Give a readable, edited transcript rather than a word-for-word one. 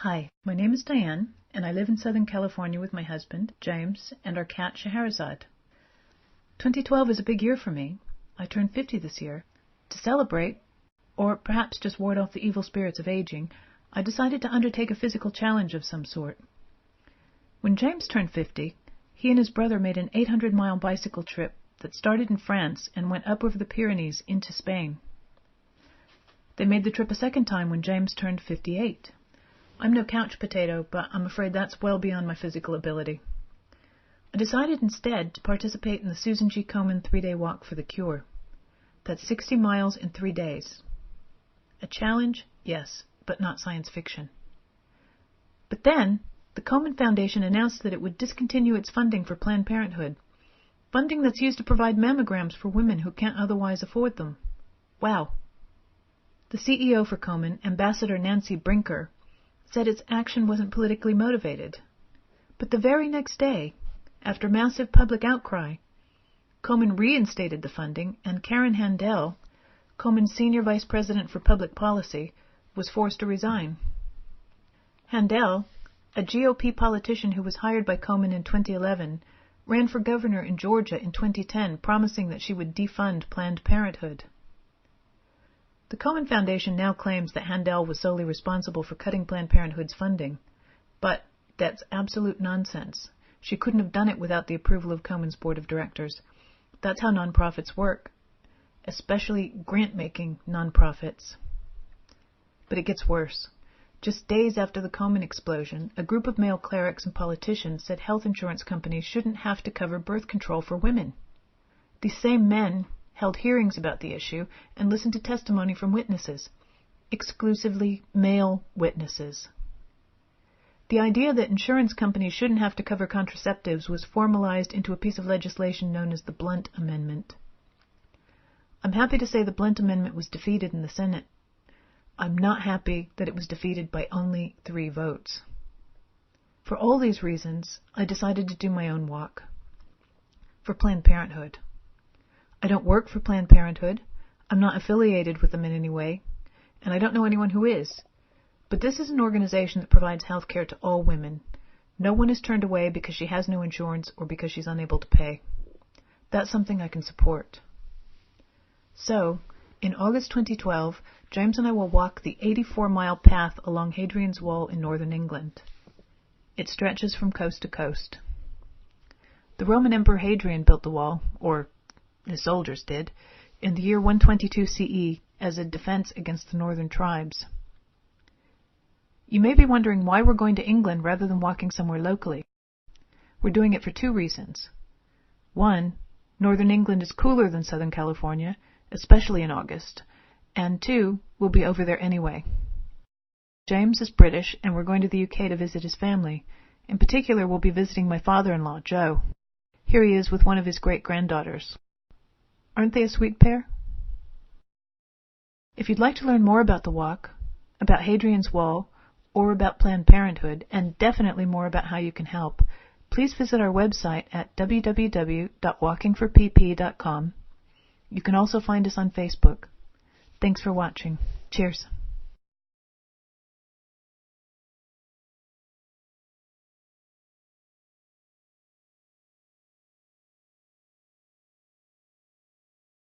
Hi, my name is Diane, and I live in Southern California with my husband, James, and our cat, Scheherazade. 2012 is a big year for me. I turned 50 this year. To celebrate, or perhaps just ward off the evil spirits of aging, I decided to undertake a physical challenge of some sort. When James turned 50, he and his brother made an 800-mile bicycle trip that started in France and went up over the Pyrenees into Spain. They made the trip a second time when James turned 58. I'm no couch potato, but I'm afraid that's well beyond my physical ability. I decided instead to participate in the Susan G. Komen 3-day walk for the cure. That's 60 miles in 3 days. A challenge, yes, but not science fiction. But then, the Komen Foundation announced that it would discontinue its funding for Planned Parenthood, funding that's used to provide mammograms for women who can't otherwise afford them. Wow. The CEO for Komen, Ambassador Nancy Brinker, said its action wasn't politically motivated. But the very next day, after massive public outcry, Komen reinstated the funding, and Karen Handel, Komen's senior vice president for public policy, was forced to resign. Handel, a GOP politician who was hired by Komen in 2011, ran for governor in Georgia in 2010, promising that she would defund Planned Parenthood. The Komen Foundation now claims that Handel was solely responsible for cutting Planned Parenthood's funding, but that's absolute nonsense. She couldn't have done it without the approval of Komen's board of directors. That's how nonprofits work, especially grant-making nonprofits. But it gets worse. Just days after the Komen explosion, a group of male clerics and politicians said health insurance companies shouldn't have to cover birth control for women. These same men held hearings about the issue and listened to testimony from witnesses, exclusively male witnesses. The idea that insurance companies shouldn't have to cover contraceptives was formalized into a piece of legislation known as the Blunt Amendment. I'm happy to say the Blunt Amendment was defeated in the Senate. I'm not happy that it was defeated by only 3 votes. For all these reasons, I decided to do my own walk. For Planned Parenthood. I don't work for Planned Parenthood, I'm not affiliated with them in any way, and I don't know anyone who is. But this is an organization that provides health care to all women. No one is turned away because she has no insurance or because she's unable to pay. That's something I can support. So, in August 2012, James and I will walk the 84-mile path along Hadrian's Wall in northern England. It stretches from coast to coast. The Roman Emperor Hadrian built the wall, or his soldiers did, in the year 122 CE as a defense against the northern tribes. You may be wondering why we're going to England rather than walking somewhere locally. We're doing it for 2 reasons. 1, northern England is cooler than Southern California, especially in August, and 2, we'll be over there anyway. James is British, and we're going to the UK to visit his family. In particular, we'll be visiting my father-in-law, Joe. Here he is with one of his great-granddaughters. Aren't they a sweet pair? If you'd like to learn more about the walk, about Hadrian's Wall, or about Planned Parenthood, and definitely more about how you can help, please visit our website at www.walkingforpp.com. You can also find us on Facebook. Thanks for watching. Cheers.